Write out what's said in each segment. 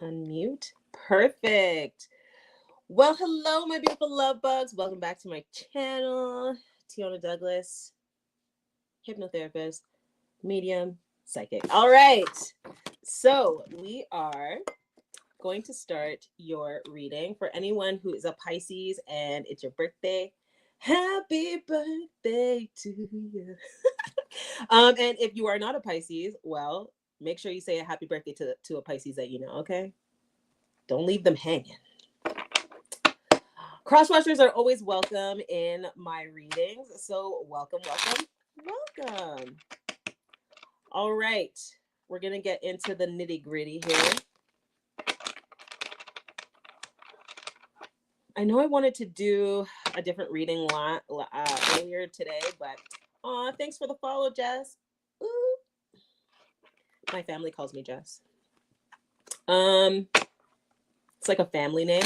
Unmute. Perfect. Well, hello, my beautiful love bugs. Welcome back to my channel. Tiona Douglas, hypnotherapist, medium, psychic. All right. So we are going to start your reading for anyone who is a Pisces and it's your birthday. Happy birthday to you. And if you are not a Pisces, well, make sure you say a happy birthday to a Pisces that you know, okay? Don't leave them hanging. Crosswatchers are always welcome in my readings. So welcome, welcome, welcome. All right. We're going to get into the nitty gritty here. I know I wanted to do a different reading earlier today, but thanks for the follow, Jess. Ooh. My family calls me Jess. It's like a family name.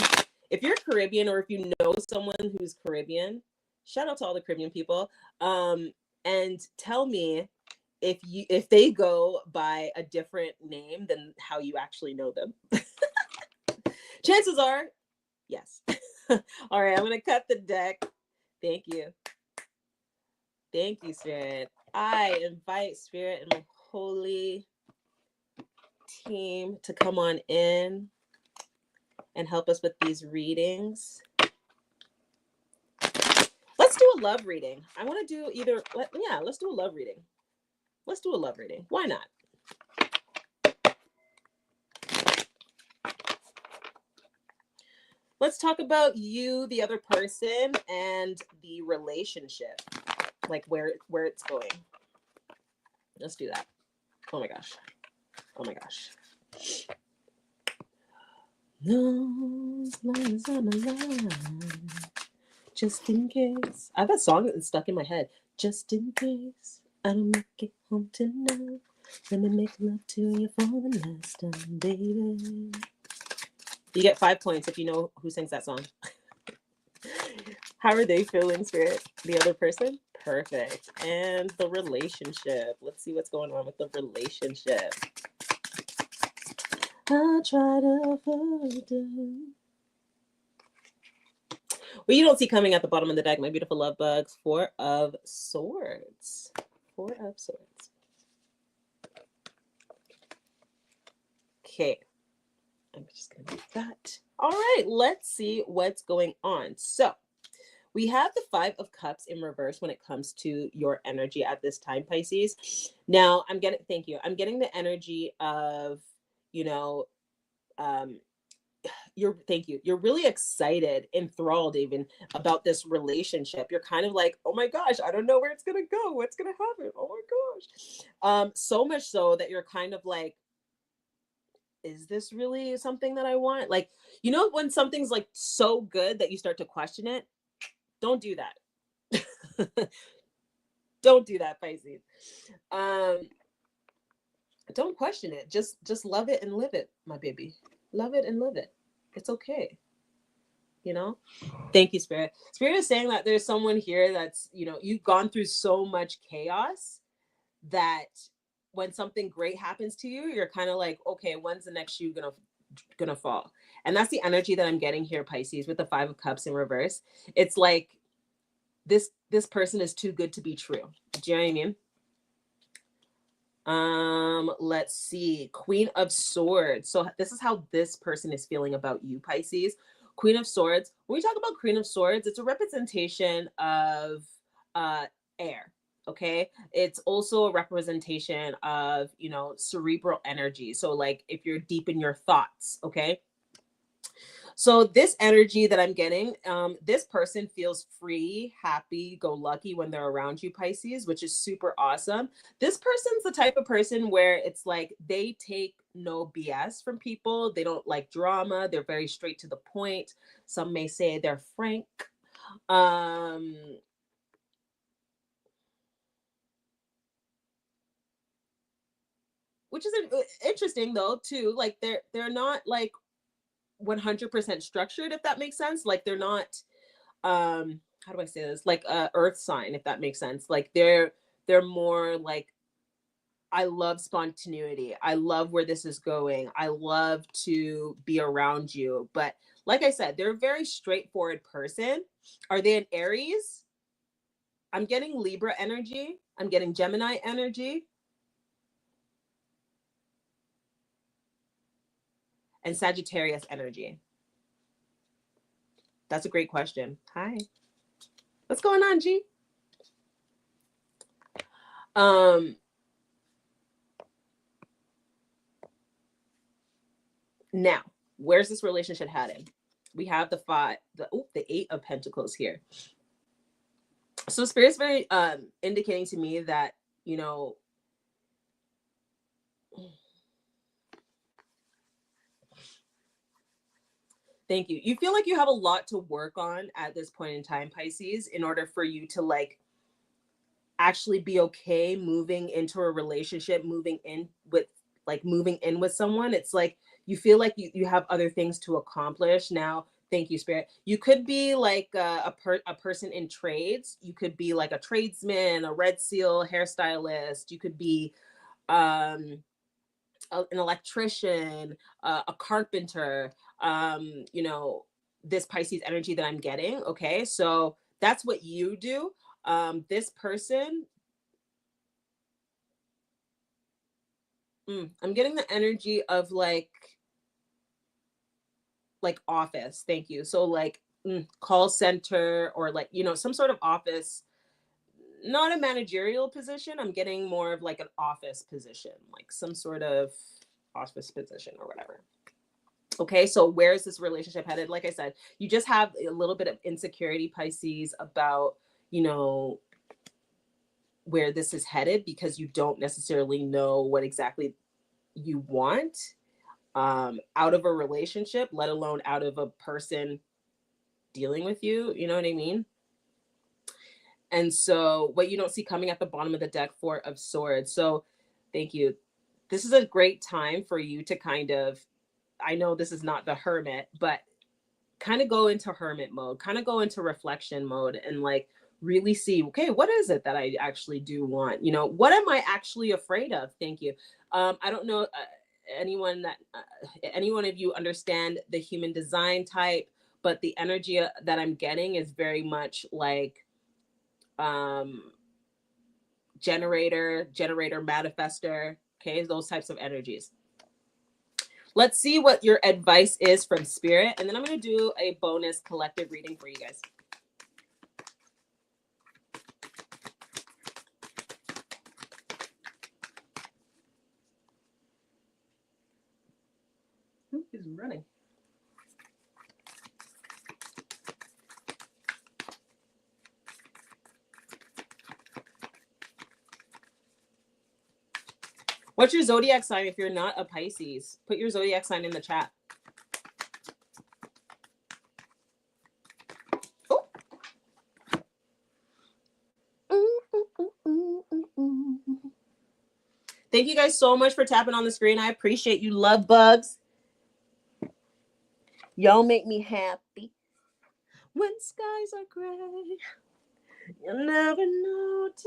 If you're Caribbean or if you know someone who's Caribbean, shout out to all the Caribbean people. And tell me if they go by a different name than how you actually know them. Chances are, yes. All right, I'm gonna cut the deck. Thank you. Thank you, Spirit. I invite Spirit and my holy team to come on in and help us with these readings. Let's do a love reading. I want to do let's do a love reading. Let's do a love reading. Why not? Let's talk about you, the other person, and the relationship, like where it's going. Let's do that. Oh my gosh. Oh my gosh. No, as long as I'm alive, just in case. I have that song that's stuck in my head. Just in case I don't make it home tonight, let me make love to you for the last time, baby. You get 5 points if you know who sings that song. How are they feeling, Spirit? The other person? Perfect. And the relationship. Let's see what's going on with the relationship. I try to hold you. Well, you don't see coming at the bottom of the deck, my beautiful love bugs. 4 of Swords. 4 of Swords. Okay. I'm just going to do that. All right, let's see what's going on. So we have the 5 of Cups in reverse when it comes to your energy at this time, Pisces. Now, I'm getting the energy of, you're really excited, enthralled even about this relationship. You're kind of like, oh my gosh, I don't know where it's going to go. What's going to happen? Oh my gosh. So much so that you're kind of like, is this really something that I want? Like, when something's like so good that you start to question it, don't do that. Don't do that, Pisces. Don't question it. Just love it and live it, my baby. Love it and live it. It's okay. Thank you, Spirit. Spirit is saying that there's someone here that's, you've gone through so much chaos that when something great happens to you, you're kind of like, okay, when's the next shoe gonna fall? And that's the energy that I'm getting here, Pisces, with the 5 of Cups in reverse. It's like this person is too good to be true. Do you know what I mean? Let's see. Queen of Swords. So this is how this person is feeling about you, Pisces. Queen of Swords. When we talk about Queen of Swords, it's a representation of air. Okay. It's also a representation of, cerebral energy. So like if you're deep in your thoughts, okay. So this energy that I'm getting, this person feels free, happy, go lucky when they're around you, Pisces, which is super awesome. This person's the type of person where it's like they take no BS from people. They don't like drama. They're very straight to the point. Some may say they're frank. Which is interesting though too. Like they're not like 100% structured, if that makes sense. Like they're not how do I say this, like a earth sign, if that makes sense. Like they're more like I love spontaneity. I love where this is going. I love to be around you. But like I said, they're a very straightforward person. Are they an Aries? I'm getting Libra energy. I'm getting Gemini energy. And Sagittarius energy. That's a great question. Hi. What's going on, G? Now, where's this relationship headed? We have the Eight of Pentacles here. So Spirit's very indicating to me that, you know, thank you. You feel like you have a lot to work on at this point in time, Pisces, in order for you to like actually be okay moving into a relationship, moving in with someone. It's like you feel like you have other things to accomplish now. Thank you, Spirit. You could be like a person in trades. You could be like a tradesman, a red seal hairstylist. You could be an electrician, a carpenter. You know, this Pisces energy that I'm getting. Okay, so that's what you do. This person, I'm getting the energy of like office. Thank you. So like call center, or like, you know, some sort of office, not a managerial position. I'm getting more of like an office position, like some sort of office position or whatever. Okay, so where is this relationship headed? Like I said, you just have a little bit of insecurity, Pisces, about, you know, where this is headed, because you don't necessarily know what exactly you want out of a relationship, let alone out of a person dealing with you. You know what I mean? And so what you don't see coming at the bottom of the deck, Four of Swords. So thank you. This is a great time for you to kind of, I know this is not the Hermit, but kind of go into hermit mode, kind of go into reflection mode, and like really see, okay, what is it that I actually do want? You know, what am I actually afraid of? Thank you. I don't know anyone of you understand the human design type, but the energy that I'm getting is very much like generator manifester. Okay, those types of energies. Let's see what your advice is from Spirit, and then I'm going to do a bonus collective reading for you guys. He's running. What's your zodiac sign if you're not a Pisces? Put your zodiac sign in the chat. Oh. Thank you guys so much for tapping on the screen. I appreciate you, love bugs. Y'all make me happy. When skies are gray, you'll never notice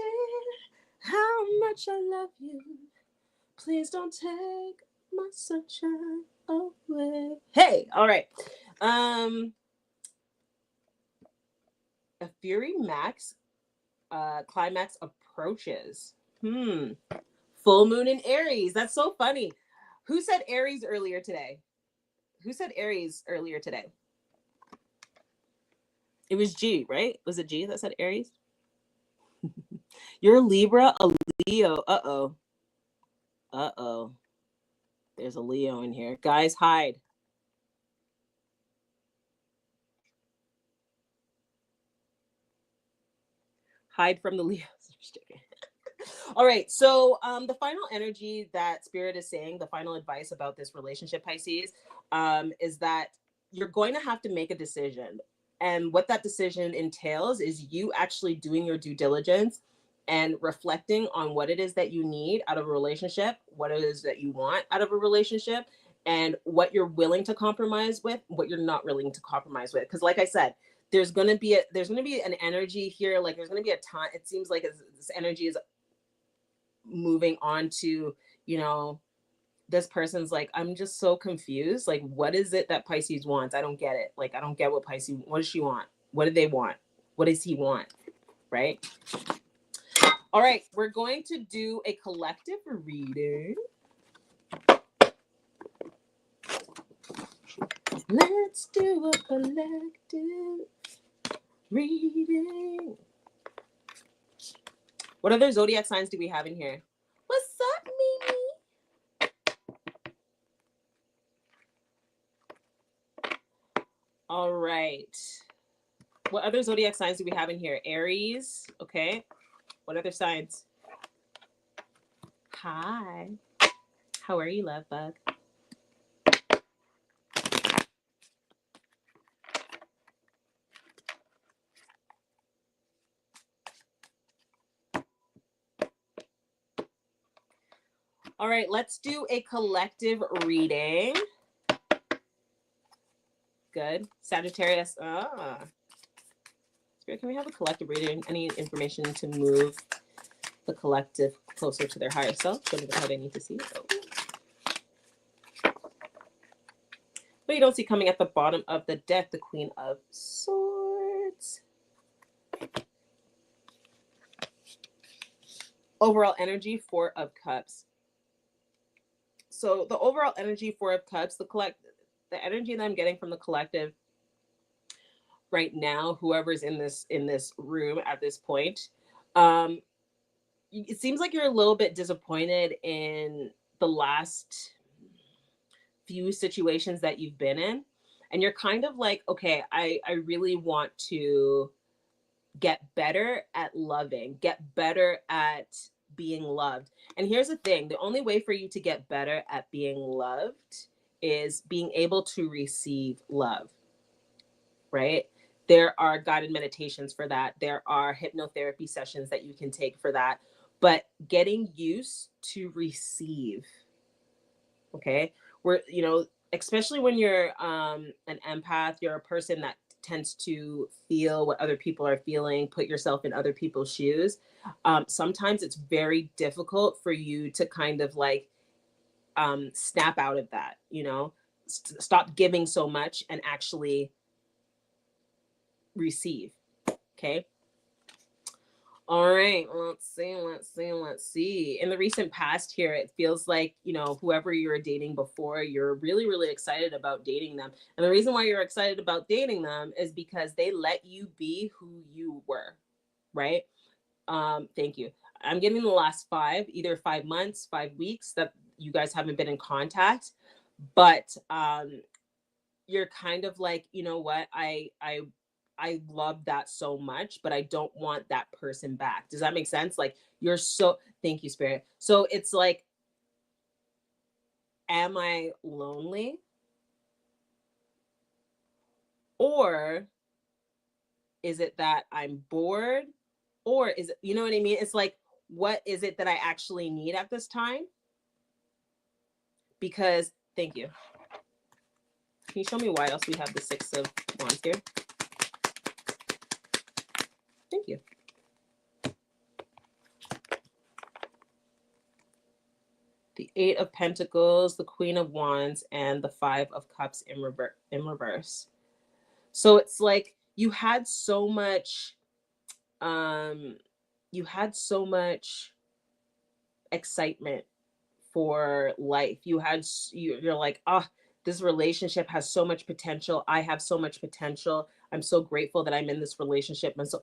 how much I love you. Please don't take my sunshine away. Hey, all right. A Fury Max climax approaches. Full moon in Aries. That's so funny. Who said Aries earlier today? Who said Aries earlier today? It was G, right? Was it G that said Aries? You're a Libra, a Leo. Uh-oh. Uh-oh. There's a Leo in here. Guys, hide. Hide from the Leos. All right. So the final energy that Spirit is saying, the final advice about this relationship, Pisces, is that you're going to have to make a decision. And what that decision entails is you actually doing your due diligence and reflecting on what it is that you need out of a relationship, what it is that you want out of a relationship, and what you're willing to compromise with, what you're not willing to compromise with. Because like I said, there's going to be an energy here. Like there's going to be a time. It seems like this energy is moving on to, you know, this person's like, I'm just so confused. Like, what is it that Pisces wants? I don't get it. Like, I don't get what Pisces, what does she want? What do they want? What does he want? Right? All right, we're going to do a collective reading. Let's do a collective reading. What other zodiac signs do we have in here? What's up, Mimi? All right. What other zodiac signs do we have in here? Aries. Okay. What other signs? Hi. How are you, love bug? All right, let's do a collective reading. Good. Sagittarius. Spirit, can we have a collective reading? Any information to move the collective closer to their higher self? Show me the card I need to see. Oh. But you don't see coming at the bottom of the deck, the Queen of Swords. Overall energy, Four of Cups. So the overall energy, Four of Cups, the energy that I'm getting from the collective right now, whoever's in this room at this point, it seems like you're a little bit disappointed in the last few situations that you've been in, and you're kind of like, okay, I really want to get better at loving, get better at being loved. And here's the thing, the only way for you to get better at being loved is being able to receive love, right? There are guided meditations for that. There are hypnotherapy sessions that you can take for that. But getting used to receive, okay? We're, you know, especially when you're an empath, you're a person that tends to feel what other people are feeling, put yourself in other people's shoes. Sometimes it's very difficult for you to kind of like snap out of that, you know, stop giving so much and actually receive. Okay. All right, let's see. In the recent past here, it feels like, you know, whoever you were dating before, you're really, really excited about dating them. And the reason why you're excited about dating them is because they let you be who you were, right? Thank you. I'm getting the last either 5 months, 5 weeks that you guys haven't been in contact, but you're kind of like, you know what, I love that so much, but I don't want that person back. Does that make sense? Like, you're so, thank you, Spirit. So it's like, am I lonely? Or is it that I'm bored? Or is it, you know what I mean? It's like, what is it that I actually need at this time? Because, thank you. Can you show me why else we have the Six of Wands here? Thank you. The Eight of Pentacles, the Queen of Wands, and the Five of Cups in reverse. So it's like you had so much excitement for life. You're like, this relationship has so much potential. I have so much potential. I'm so grateful that I'm in this relationship. And so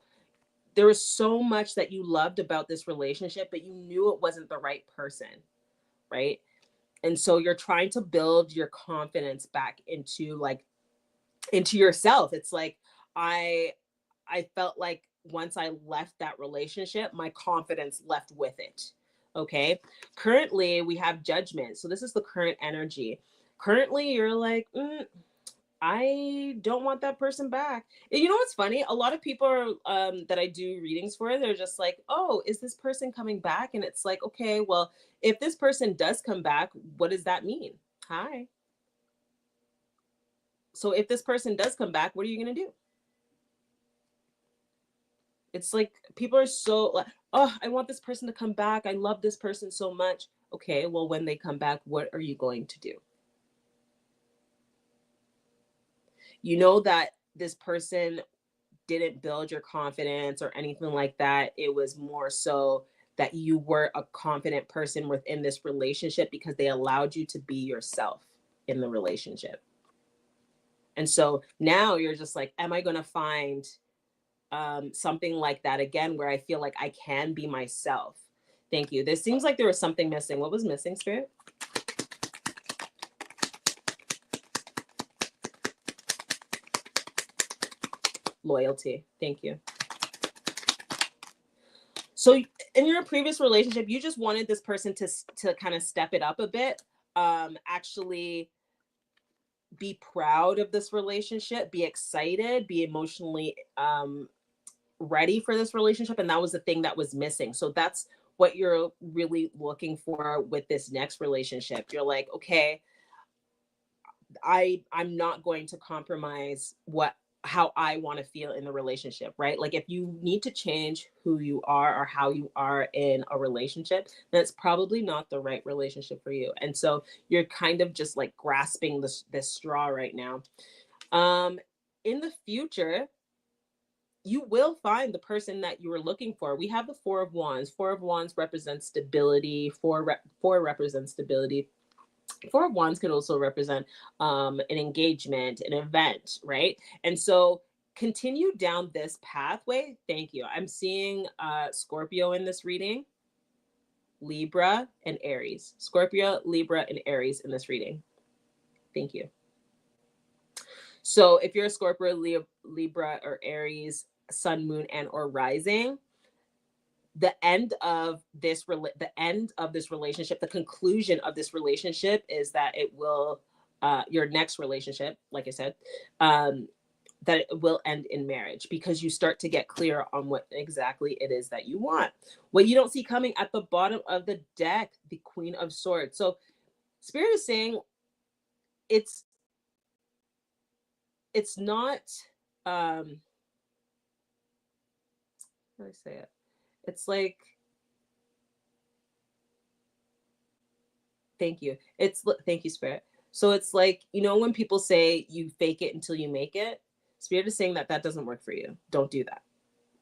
there was so much that you loved about this relationship, but you knew it wasn't the right person, right? And so you're trying to build your confidence back into yourself. It's like I felt like once I left that relationship, my confidence left with it. Okay. Currently, we have Judgment. So this is the current energy. Currently, you're like, I don't want that person back. And you know what's funny? A lot of people are, that I do readings for, they're just like, oh, is this person coming back? And it's like, okay, well, if this person does come back, what does that mean? Hi. So if this person does come back, what are you going to do? It's like people are so like, oh, I want this person to come back. I love this person so much. Okay, well, when they come back, what are you going to do? You know that this person didn't build your confidence or anything like that. It was more so that you were a confident person within this relationship because they allowed you to be yourself in the relationship. And so now you're just like, am I going to find something like that again where I feel like I can be myself? Thank you. This seems like there was something missing. What was missing, Spirit? Loyalty. Thank you. So in your previous relationship, you just wanted this person to kind of step it up a bit, actually be proud of this relationship, be excited, be emotionally ready for this relationship, and that was the thing that was missing. So that's what you're really looking for with this next relationship. You're like, okay, I'm not going to compromise how I want to feel in the relationship, right? Like if you need to change who you are or how you are in a relationship, then it's probably not the right relationship for you. And so you're kind of just like grasping this straw right now. In the future, you will find the person that you were looking for. We have the Four of Wands. Four of Wands represents stability. Four represents stability. Four of Wands could also represent an engagement, an event, right? And so continue down this pathway. Thank you. I'm seeing Scorpio in this reading, Libra and Aries. Scorpio, Libra, and Aries in this reading. Thank you. So if you're a Scorpio, Libra, or Aries, Sun, Moon, and or Rising, the end of this relationship, the conclusion of this relationship is that it will your next relationship, like I said, that it will end in marriage, because you start to get clear on what exactly it is that you want. What you don't see coming at the bottom of the deck, the Queen of Swords. So Spirit is saying it's not how do I say it? It's like, thank you. Thank you, Spirit. So it's like, you know, when people say you fake it until you make it, Spirit is saying that that doesn't work for you. Don't do that,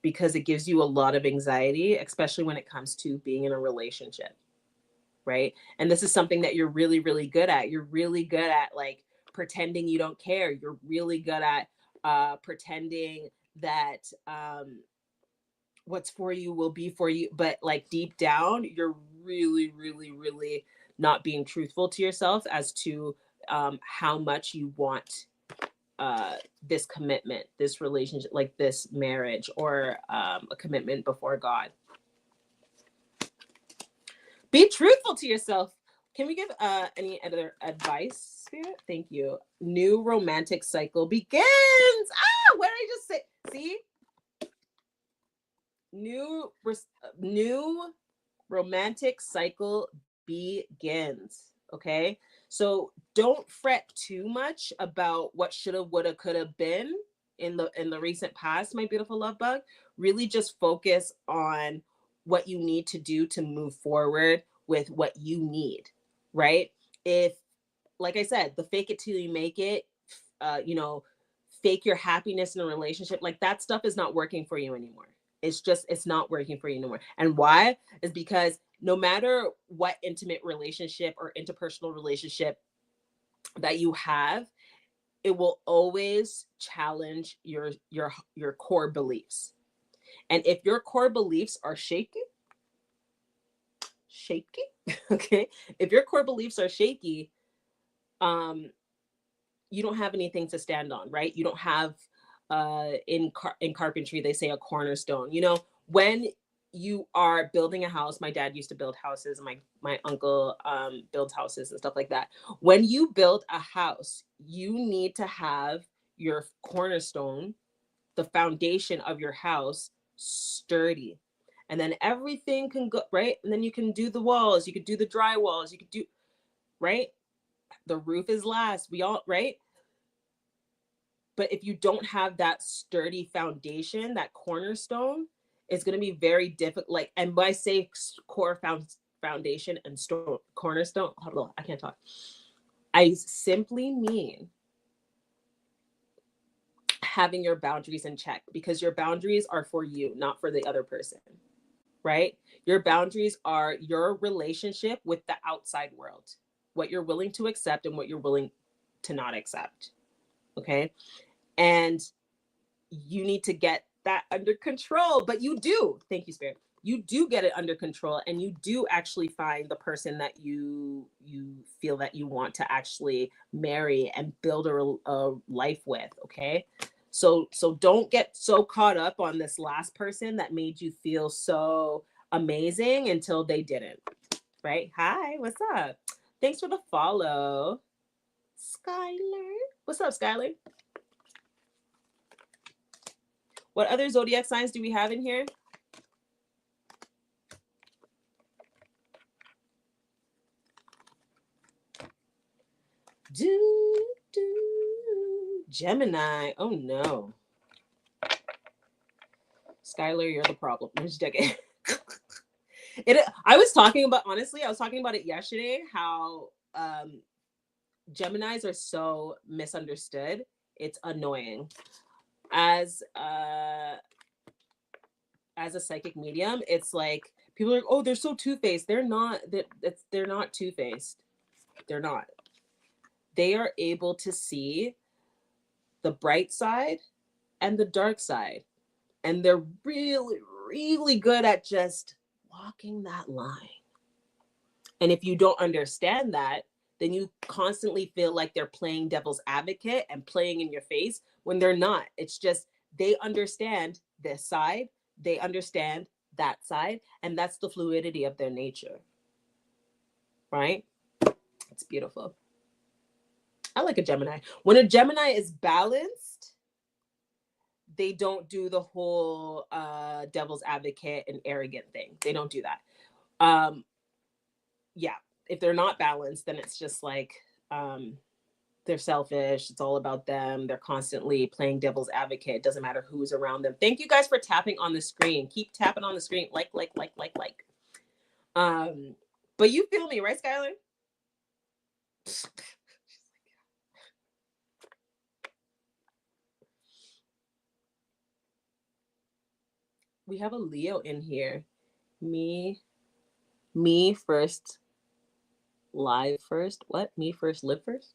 because it gives you a lot of anxiety, especially when it comes to being in a relationship, right? And this is something that you're really, really good at. You're really good at like pretending you don't care. You're really good at pretending that what's for you will be for you, but like deep down you're really, really, really not being truthful to yourself as to how much you want this commitment, this relationship, like this marriage, or a commitment before God. Be truthful to yourself. Can we give any other advice, Spirit? Thank you. New romantic cycle begins. Ah, what did I just say? See? New romantic cycle begins. Okay, so don't fret too much about what shoulda, woulda, coulda been in the recent past, my beautiful love bug. Really just focus on what you need to do to move forward with what you need, right? If, like I said, the fake it till you make it, you know, fake your happiness in a relationship, like that stuff is not working for you anymore. It's not working for you anymore. And why? Is because no matter what intimate relationship or interpersonal relationship that you have, it will always challenge your core beliefs. And if your core beliefs are shaky, okay, if your core beliefs are shaky, you don't have anything to stand on, right? You don't have in carpentry they say a cornerstone. You know, when you are building a house, my dad used to build houses, my uncle builds houses and stuff like that. When you build a house, you need to have your cornerstone, the foundation of your house, sturdy, and then everything can go right. And then you can do the walls, you could do the dry walls, you could do right. The roof is last, we all right. But if you don't have that sturdy foundation, that cornerstone, It's going to be very difficult. Like, and when I say core foundation and cornerstone, I can't talk. I simply mean having your boundaries in check, because your boundaries are for you, not for the other person, right? Your boundaries are your relationship with the outside world, what you're willing to accept and what you're willing to not accept. Okay. And you need to get that under control, but you do. Thank you, Spirit. You do get it under control, and you do actually find the person that you feel that you want to actually marry and build a life with. Okay. So don't get so caught up on this last person that made you feel so amazing until they didn't. Right? Hi, what's up? Thanks for the follow, Skylar. What's up, Skylar? What other zodiac signs do we have in here? Gemini. Oh no. Skylar, you're the problem. I'm just joking. I was talking about it yesterday, how Geminis are so misunderstood. It's annoying. As a psychic medium, it's like people are like, oh, they're so two-faced. They're not. They're not two-faced. They're not. They are able to see the bright side and the dark side, and they're really, really good at just walking that line. And if you don't understand that, then you constantly feel like they're playing devil's advocate and playing in your face when they're not. It's just they understand this side, they understand that side, and that's the fluidity of their nature. Right? It's beautiful. I like a Gemini. When a Gemini is balanced, they don't do the whole devil's advocate and arrogant thing. They don't do that. Yeah, if they're not balanced, then it's just like they're selfish. It's all about them. They're constantly playing devil's advocate. It doesn't matter who's around them. Thank you guys for tapping on the screen. Keep tapping on the screen. Like. But you feel me, right, Skylar? We have a Leo in here. Me first, live first. What? Me first, live first?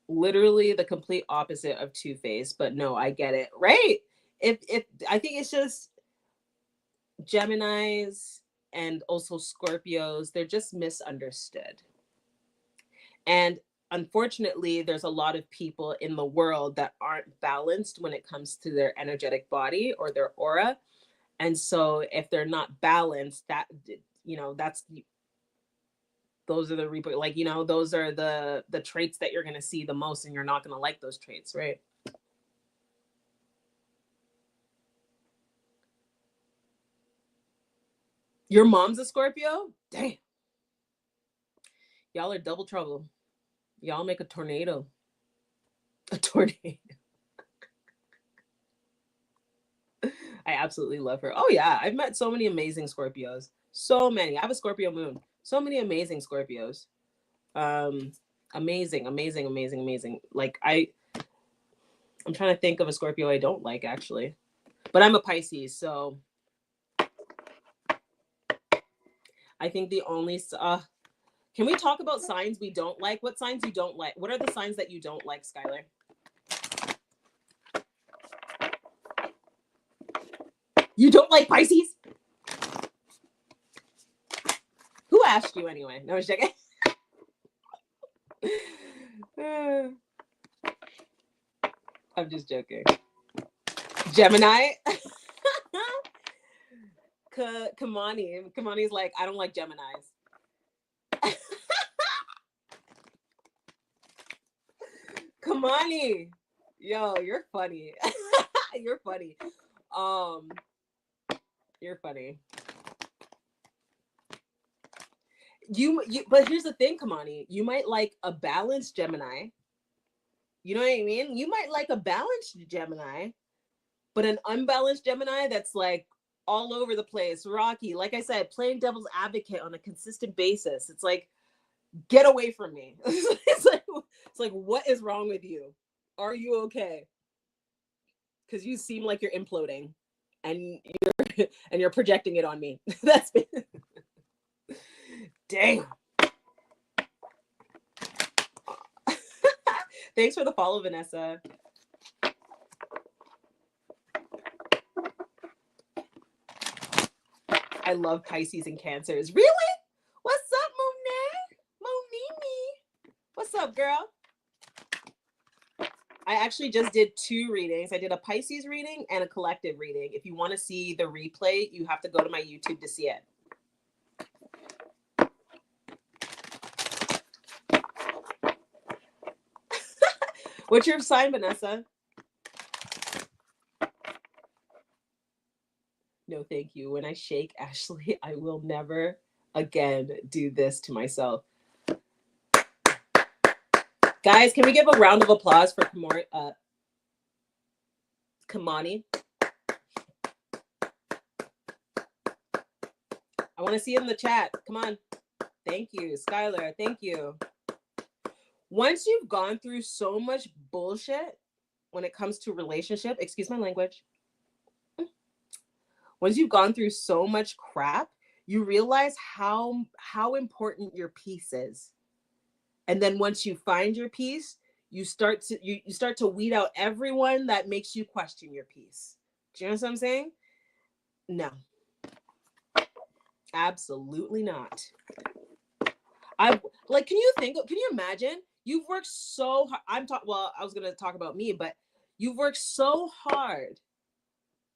Literally the complete opposite of two-faced, but no, I get it. Right? If I think it's just Geminis and also Scorpios, they're just misunderstood. And unfortunately, there's a lot of people in the world that aren't balanced when it comes to their energetic body or their aura. And so if they're not balanced, that, that's, those are the those are the traits that you're going to see the most, and you're not going to like those traits, right? Your mom's a Scorpio? Damn. Y'all are double trouble. Y'all make a tornado. A tornado. I absolutely love her. Oh yeah, I've met so many amazing Scorpios. So many. I have a Scorpio moon. So many amazing Scorpios. Amazing. Like I'm trying to think of a Scorpio I don't like, actually. But I'm a Pisces, so I think the only can we talk about signs we don't like? What signs you don't like? What are the signs that you don't like, Skylar? You don't like Pisces? Who asked you anyway? No, I was joking. I'm just joking. Gemini? Kamani's like, I don't like Geminis. Kamani, yo, you're funny. You're funny. You're funny. But here's the thing, Kamani. You might like a balanced Gemini. You know what I mean? You might like a balanced Gemini, but an unbalanced Gemini that's like all over the place, rocky. Like I said, playing devil's advocate on a consistent basis. It's like, get away from me. It's like, what is wrong with you? Are you okay? Because you seem like you're imploding, and you're projecting it on me. That's it. Damn. Thanks for the follow, Vanessa. I love Pisces and Cancers. Really? What's up, Monet? Monini? What's up, girl? I actually just did 2 readings. I did a Pisces reading and a collective reading. If you want to see the replay, you have to go to my YouTube to see it. What's your sign, Vanessa? No, thank you. When I shake Ashley, I will never again do this to myself. Guys, can we give a round of applause for Kamani? I want to see it in the chat. Come on. Thank you. Skylar, thank you. Once you've gone through so much bullshit when it comes to relationship, excuse my language. Once you've gone through so much crap, you realize how important your peace is. And then once you find your peace, you start to weed out everyone that makes you question your peace. Do you know what I'm saying? No. Absolutely not. Can you imagine? You've worked so hard. I was going to talk about me, but you've worked so hard,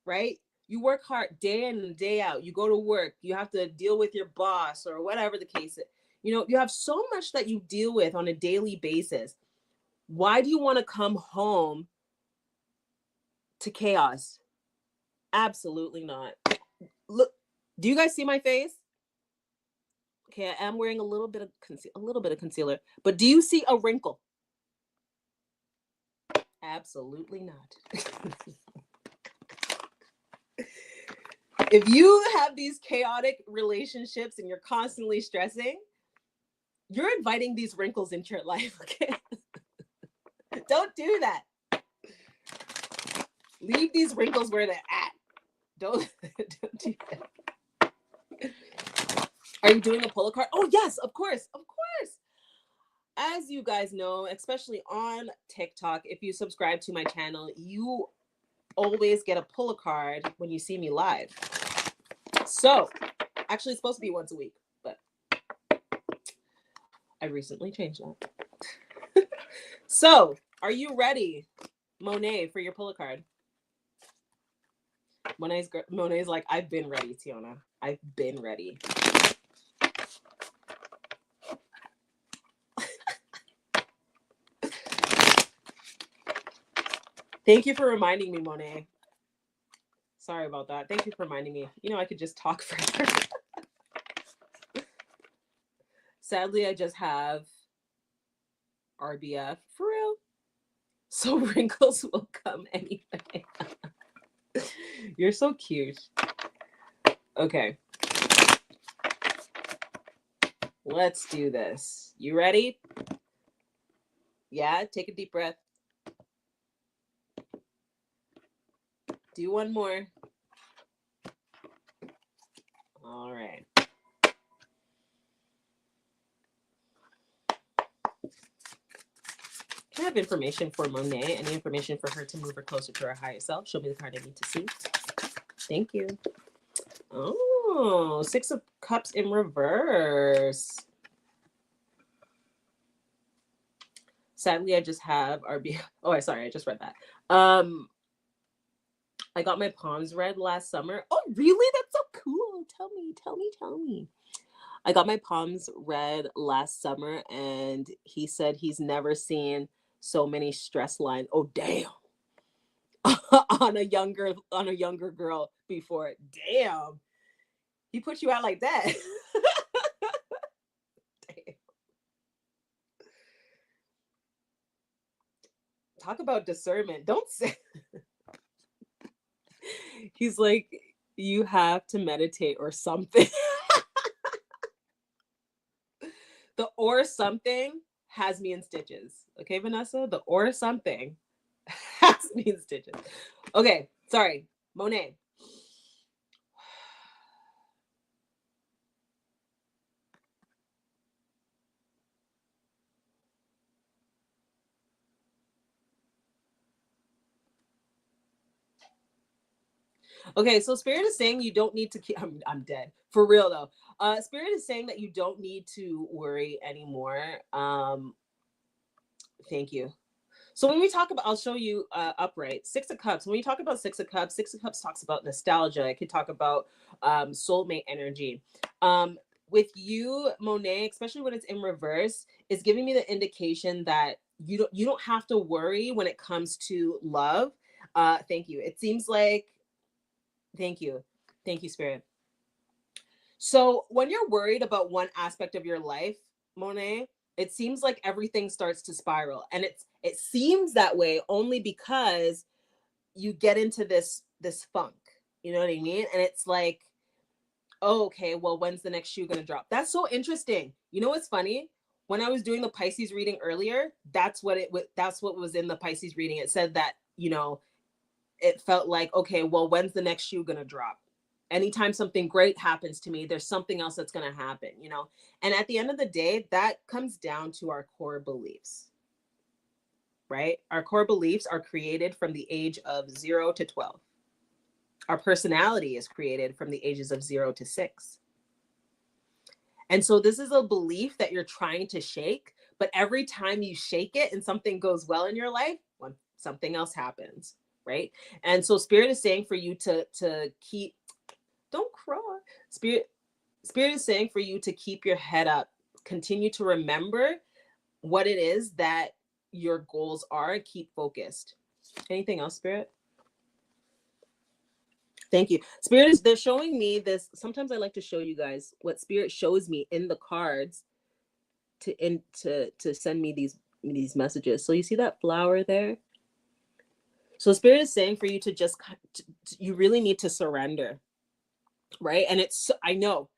right? You work hard day in and day out. You go to work. You have to deal with your boss or whatever the case is. You know, you have so much that you deal with on a daily basis. Why do you want to come home to chaos? Absolutely not. Look, do you guys see my face? Okay, I am wearing a little bit of concealer, but do you see a wrinkle? Absolutely not. If you have these chaotic relationships and you're constantly stressing, you're inviting these wrinkles into your life, okay? Don't do that. Leave these wrinkles where they're at. Don't do that. Are you doing a pull a card? Oh, yes, of course. Of course. As you guys know, especially on TikTok, if you subscribe to my channel, you always get a pull a card when you see me live. So, actually, it's supposed to be once a week, but I recently changed that. So, are you ready, Monet, for your pull a card? Monet's like, I've been ready, Tiona. I've been ready. Thank you for reminding me, Monet. Sorry about that. Thank you for reminding me. You know, I could just talk forever. Sadly, I just have RBF for real. So wrinkles will come anyway. You're so cute. Okay. Let's do this. You ready? Yeah, take a deep breath. Do one more. All right. Can I have information for Monet? Any information for her to move her closer to her higher self? Show me the card I need to see. Thank you. Oh, 6 of Cups in reverse. Sadly, I just have RB. Oh, sorry, I just read that. I got my palms read last summer. Oh, really? That's so cool. Tell me. I got my palms read last summer, and he said he's never seen so many stress lines. Oh, damn. on a younger girl before. Damn. He put you out like that. talk about discernment. Don't say. He's like, you have to meditate or something. The or something has me in stitches. Okay, Vanessa? The or something has me in stitches. Okay, sorry. Monet. Okay, so Spirit is saying you don't need to keep. I'm dead. For real though. Spirit is saying that you don't need to worry anymore. Thank you. So when we talk about, I'll show you upright, Six of Cups. When we talk about Six of Cups talks about nostalgia. It could talk about soulmate energy. With you, Monet, especially when it's in reverse, is giving me the indication that you don't have to worry when it comes to love. Thank you. It seems like, thank you. Thank you, Spirit. So when you're worried about one aspect of your life, Monet, it seems like everything starts to spiral. And it seems that way only because you get into this funk. You know what I mean? And it's like, oh, okay, well, when's the next shoe gonna drop? That's so interesting. You know what's funny? When I was doing the Pisces reading earlier, that's what was in the Pisces reading. It said that, it felt like, okay, well, when's the next shoe gonna drop? Anytime something great happens to me, there's something else that's gonna happen. And at the end of the day, that comes down to our core beliefs, right? Our core beliefs are created from the age of 0 to 12. Our personality is created from the ages of 0 to 6. And so this is a belief that you're trying to shake, but every time you shake it and something goes well in your life, something else happens, right? And so Spirit is saying for you to keep, don't cry. Spirit is saying for you to keep your head up, continue to remember what it is that your goals are, and keep focused. Anything else, Spirit? Thank you. Spirit they're showing me this. Sometimes I like to show you guys what Spirit shows me in the cards to send me these messages. So you see that flower there? So Spirit is saying for you to just, you really need to surrender, right? And I know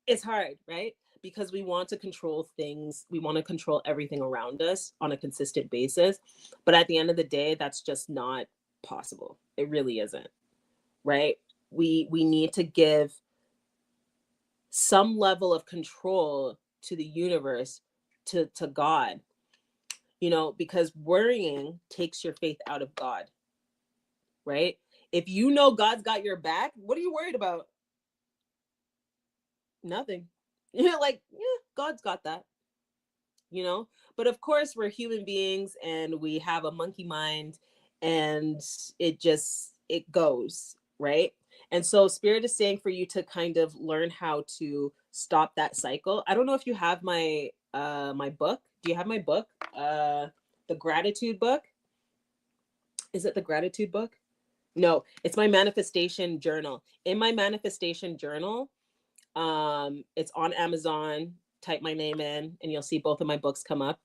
it's hard, right? Because we want to control things. We want to control everything around us on a consistent basis. But at the end of the day, that's just not possible. It really isn't, right? We need to give some level of control to the universe, to God, because worrying takes your faith out of God, right? If you know God's got your back, what are you worried about? Nothing. You're like, yeah, God's got that, but of course we're human beings and we have a monkey mind, and it goes, right? And so Spirit is saying for you to kind of learn how to stop that cycle. I don't know if you have my book. Do you have my book? The gratitude book? Is it the gratitude book? No, it's my manifestation journal. In my manifestation journal, it's on Amazon. Type my name in and you'll see both of my books come up.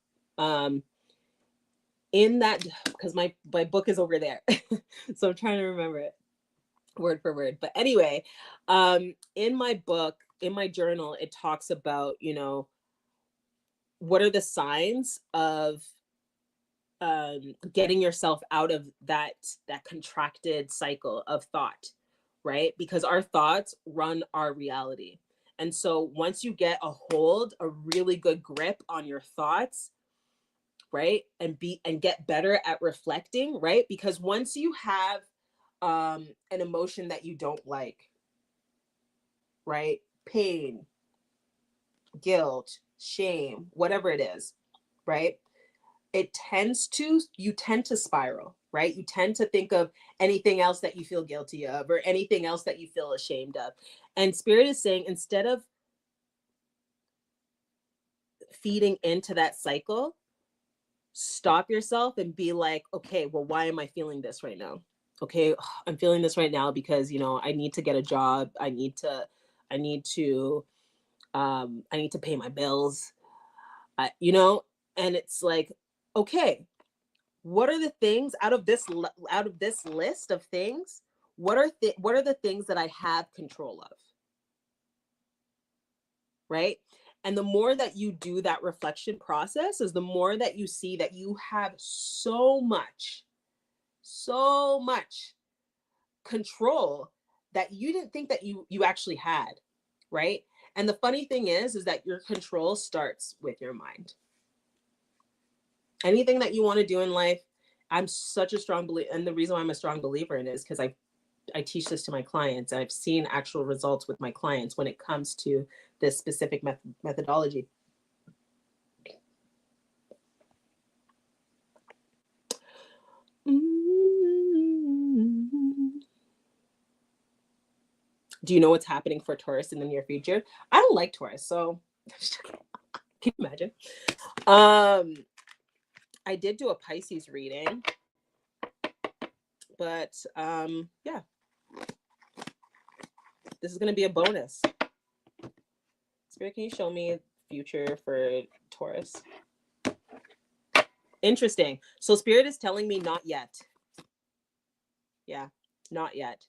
In that, because my book is over there. So I'm trying to remember it word for word. But anyway, in my book, in my journal, it talks about, what are the signs of getting yourself out of that contracted cycle of thought, right? Because our thoughts run our reality. And so once you get a really good grip on your thoughts, right? And get better at reflecting, right? Because once you have an emotion that you don't like, right? Pain, guilt, shame, whatever it is, right? You tend to spiral, right? You tend to think of anything else that you feel guilty of or anything else that you feel ashamed of. And Spirit is saying, instead of feeding into that cycle, stop yourself and be like, okay, well, why am I feeling this right now? Okay, I'm feeling this right now because, I need to get a job. I need to pay my bills, and it's like, okay, what are the things out of this list of things? What are the things that I have control of? Right? And the more that you do that reflection process is the more that you see that you have so much control that you didn't think that you actually had, right? And the funny thing is that your control starts with your mind. Anything that you want to do in life, I'm such a strong believer, and the reason why I'm a strong believer in it is because I teach this to my clients. I've seen actual results with my clients when it comes to this specific methodology. Do you know what's happening for Taurus in the near future? I don't like Taurus, so can you imagine? I did do a Pisces reading, but yeah, this is going to be a bonus. Spirit, can you show me future for Taurus? Interesting. So Spirit is telling me not yet. Yeah, not yet.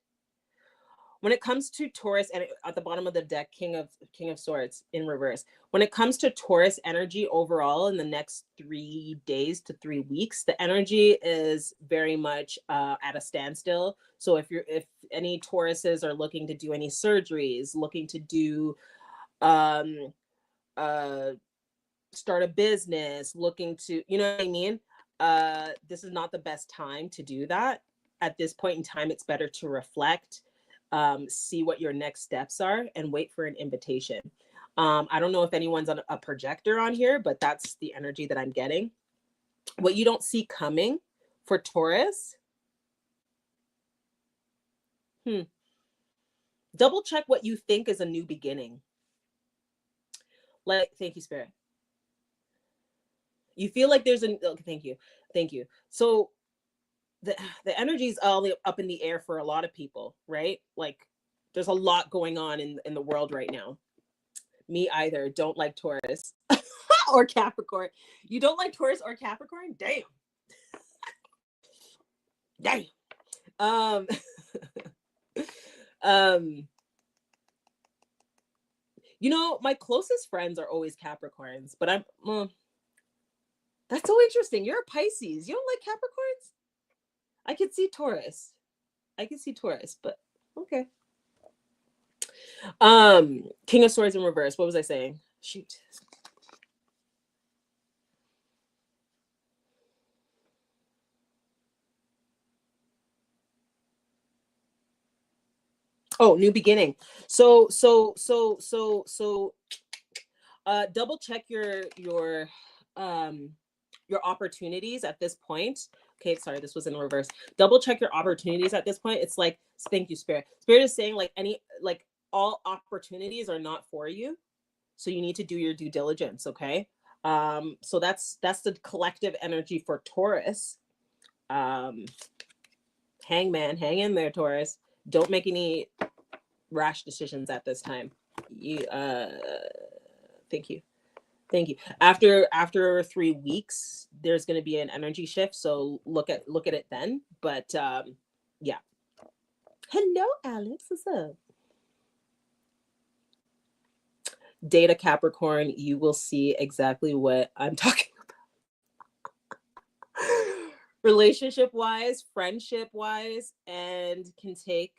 When it comes to Taurus, and at the bottom of the deck, King of Swords in reverse. When it comes to Taurus energy overall in the next 3 days to 3 weeks, the energy is very much at a standstill. So if any Tauruses are looking to do any surgeries, looking to do start a business, looking to, you know what I mean? This is not the best time to do that. At this point in time, it's better to reflect, see what your next steps are, and wait for an invitation. I don't know if anyone's on a projector on here, but that's the energy that I'm getting. What you don't see coming for Taurus, double check what you think is a new beginning. Like, thank you, Spirit. You feel like there's an, okay, thank you. So the energy is all up in the air for a lot of people, right? Like, there's a lot going on in the world right now. Me either. Don't like Taurus or Capricorn. You don't like Taurus or Capricorn? Damn. Damn. You know, my closest friends are always Capricorns, but that's so interesting. You're a Pisces. You don't like Capricorns? I could see Taurus. But okay. King of Swords in reverse. What was I saying? Shoot. Oh, new beginning. So double check your opportunities at this point. Okay, sorry, this was in reverse. Double check your opportunities at this point. It's like, thank you, Spirit. Spirit is saying like all opportunities are not for you. So you need to do your due diligence, okay? So that's the collective energy for Taurus. Hangman, hang in there, Taurus. Don't make any rash decisions at this time. Thank you. After 3 weeks, there's going to be an energy shift. So look at it then. But yeah. Hello, Alex. What's up? Data Capricorn, you will see exactly what I'm talking about. Relationship wise, friendship wise, and can take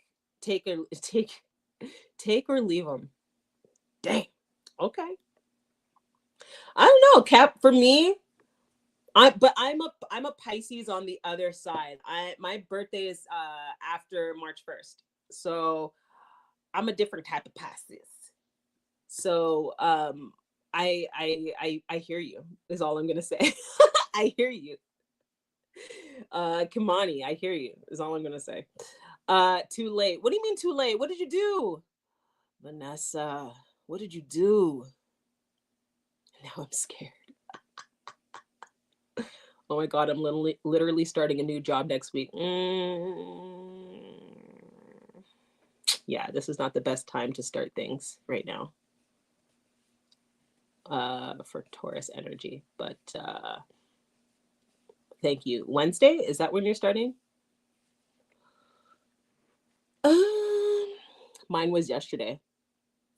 or leave them. Dang. Okay. I don't know, Cap. For me, I'm a Pisces on the other side. My birthday is after March 1st, so I'm a different type of Pisces. So I hear you. Is all I'm gonna say. I hear you. Kimani, I hear you. Is all I'm gonna say. Too late. What do you mean too late? What did you do, Vanessa? What did you do? Now I'm scared. Oh my God, I'm literally starting a new job next week. Yeah, this is not the best time to start things right now for Taurus energy. But Thank you. Wednesday, is that when you're starting? Mine was yesterday.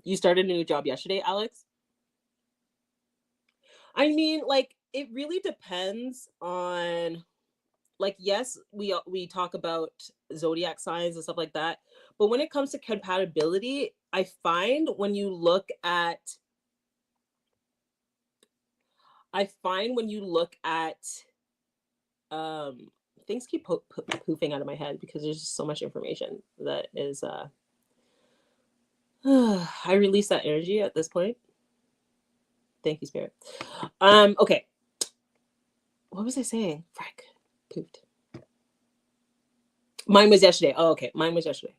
You started a new job yesterday, Alex? I mean, like, it really depends on, like, yes, we talk about zodiac signs and stuff like that, but when it comes to compatibility, I find when you look at um things keep poofing out of my head because there's just so much information that is I release that energy at this point. Thank you, spirit. Okay, what was I saying? Frick, poofed. Mine was yesterday. Oh, okay, mine was yesterday.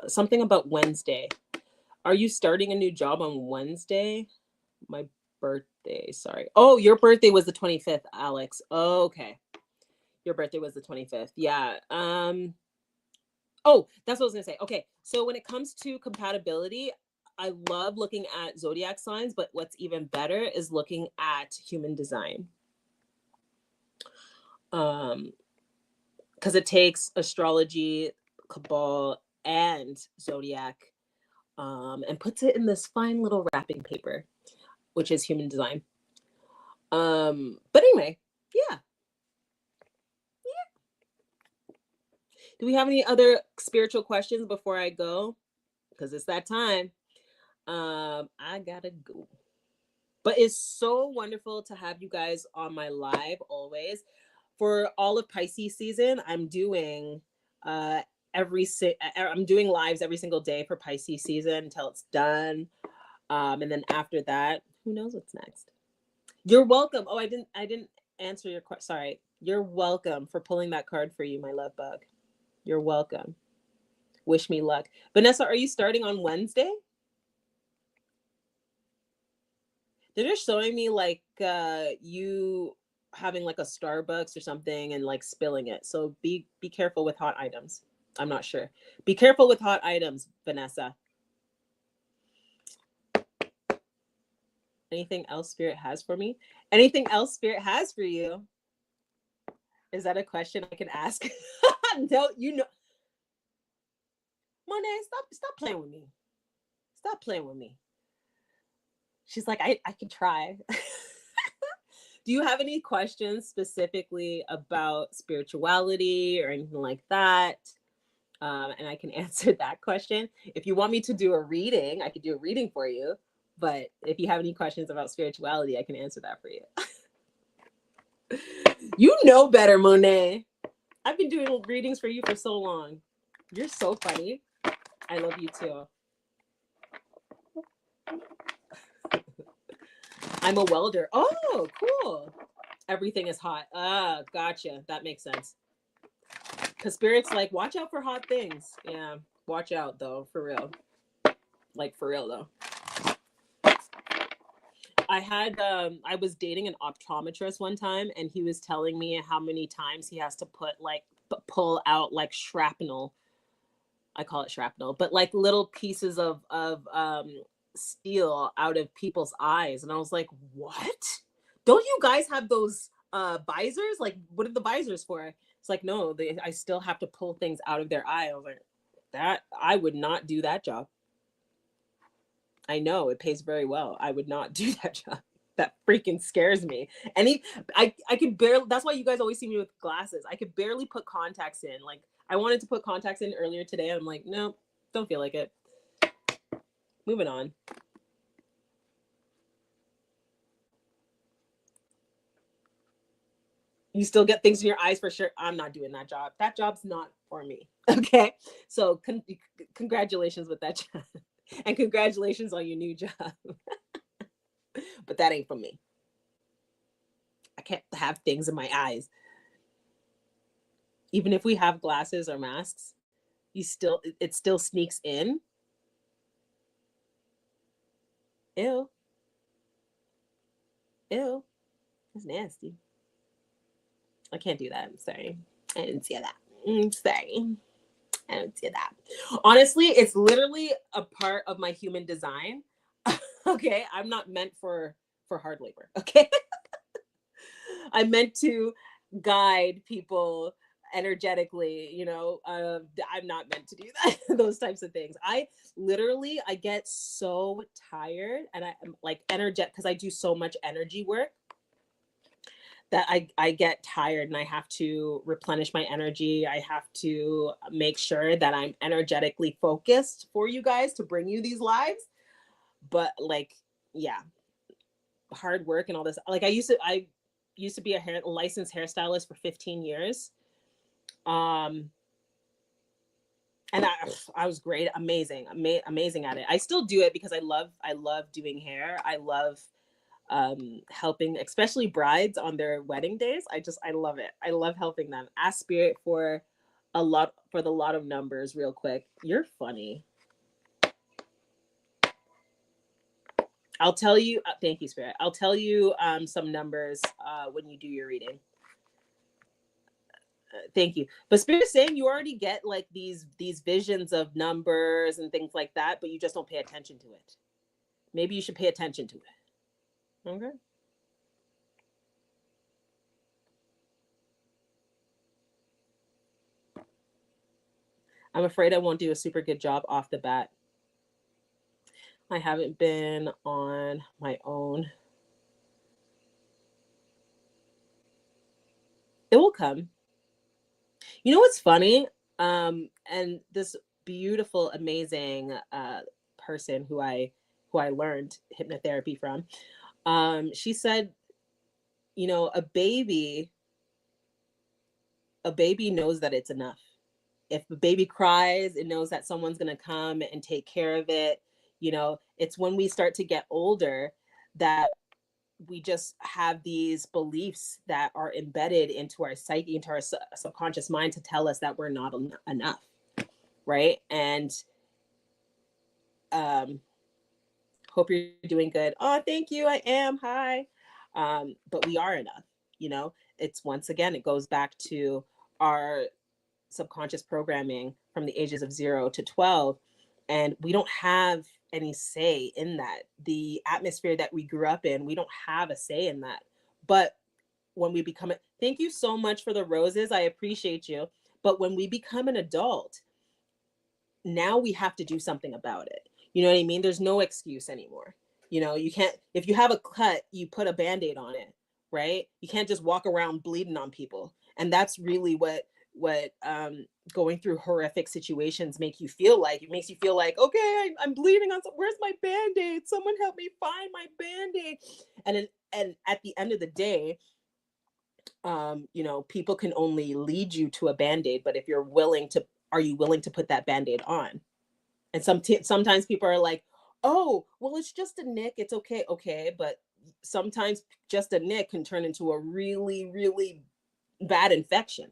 Something about Wednesday. Are you starting a new job on Wednesday? My birthday, sorry. Oh, your birthday was the 25th, Alex. Oh, okay. Your birthday was the 25th. Yeah. Oh, that's what I was gonna say. Okay, so when it comes to compatibility, I love looking at zodiac signs, but what's even better is looking at human design. Because it takes astrology, cabal, and zodiac, and puts it in this fine little wrapping paper, which is human design. But anyway, yeah. Do we have any other spiritual questions before I go? Because it's that time. I gotta go. But it's so wonderful to have you guys on my live always. For all of Pisces season, I'm doing I'm doing lives every single day for Pisces season until it's done. And then after that, who knows what's next? You're welcome. Oh, I didn't answer your question. Sorry. You're welcome for pulling that card for you, my love bug. You're welcome. Wish me luck. Vanessa, are you starting on Wednesday? They're just showing me like you having like a Starbucks or something and like spilling it. So be careful with hot items. I'm not sure. Be careful with hot items, Vanessa. Anything else Spirit has for me? Anything else Spirit has for you? Is that a question I can ask? No, you know. Monet, stop playing with me. Stop playing with me. She's like, I can try. Do you have any questions specifically about spirituality or anything like that? And I can answer that question. If you want me to do a reading, I could do a reading for you. But if you have any questions about spirituality, I can answer that for you. You know better, Monet. I've been doing readings for you for so long. You're so funny. I love you too. I'm a welder. Oh, cool. Everything is hot. Ah, gotcha. That makes sense. Because Spirit's like, watch out for hot things. Yeah, watch out though, for real. Like for real though. I was dating an optometrist one time, and he was telling me how many times he has to pull out like shrapnel. I call it shrapnel, but like little pieces of steel out of people's eyes. And I was like, what? Don't you guys have those visors? Like, what are the visors for? It's like, no, I still have to pull things out of their eye. I was like, that I would not do that job. I know it pays very well. I would not do that job. That freaking scares me. I could barely. That's why you guys always see me with glasses. I could barely put contacts in. Like I wanted to put contacts in earlier today. I'm like, no, don't feel like it. Moving on. You still get things in your eyes for sure. I'm not doing that job. That job's not for me. Okay. So congratulations with that job. And congratulations on your new job. But that ain't for me. I can't have things in my eyes. Even if we have glasses or masks, it still sneaks in. Ew. Ew. It's nasty. I can't do that. I'm sorry. I didn't see that. I'm sorry. I didn't see that. Honestly, it's literally a part of my human design. Okay. I'm not meant for hard labor. Okay. I meant to guide people energetically, you know. I'm not meant to do that. Those types of things. I get so tired, and I am like energetic because I do so much energy work that I get tired, and I have to replenish my energy. I have to make sure that I'm energetically focused for you guys to bring you these lives. But like, yeah, hard work and all this. Like I used to be a licensed hairstylist for 15 years. Um and I was great, amazing at it. I still do it because I love doing hair. I love helping especially brides on their wedding days. I love it. I love helping them. Ask spirit for the lot of numbers real quick. You're funny. I'll tell you, thank you, spirit. I'll tell you some numbers when you do your reading. Thank you. But spirit saying you already get like these visions of numbers and things like that, but you just don't pay attention to it. Maybe you should pay attention to it. Okay. I'm afraid I won't do a super good job off the bat. I haven't been on my own. It will come. You know what's funny? And this beautiful, amazing person who I learned hypnotherapy from, she said, you know, a baby knows that it's enough. If the baby cries, it knows that someone's going to come and take care of it. You know, it's when we start to get older that we just have these beliefs that are embedded into our psyche, into our subconscious mind to tell us that we're not enough. Right. And um, hope you're doing good. Oh, thank you. I am. Hi. But we are enough. You know, it's once again, it goes back to our subconscious programming from the ages of 0 to 12. And we don't have any say in that. The atmosphere that we grew up in, we don't have a say in that. But when we become it, thank you so much for the roses. I appreciate you. But when we become an adult, now we have to do something about it. You know what I mean? There's no excuse anymore. You know, you can't, if you have a cut, you put a band-aid on it, right? You can't just walk around bleeding on people. And that's really what going through horrific situations make you feel like. It makes you feel like, okay, I'm bleeding on some, where's my band-aid? Someone help me find my band-aid. And at the end of the day, you know, people can only lead you to a band-aid, but if you're willing to, are you willing to put that band-aid on? And sometimes people are like, oh, well, it's just a nick, it's okay. Okay, but sometimes just a nick can turn into a really, really bad infection.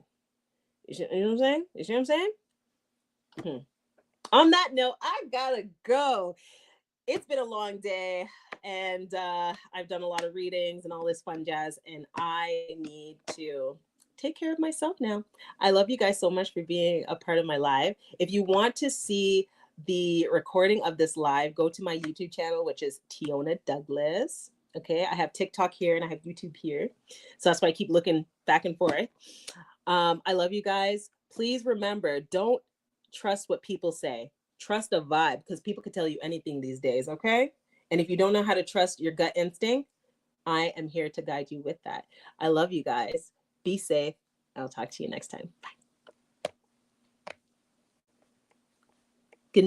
You know what I'm saying? You see what I'm saying? On that note, I gotta go. It's been a long day, and I've done a lot of readings and all this fun jazz, and I need to take care of myself now. I love you guys so much for being a part of my live. If you want to see the recording of this live, go to my YouTube channel, which is Tiona Douglas. Okay, I have TikTok here and I have YouTube here. So that's why I keep looking back and forth. I love you guys. Please remember, don't trust what people say. Trust a vibe, because people can tell you anything these days, okay? And if you don't know how to trust your gut instinct, I am here to guide you with that. I love you guys. Be safe. I'll talk to you next time. Bye.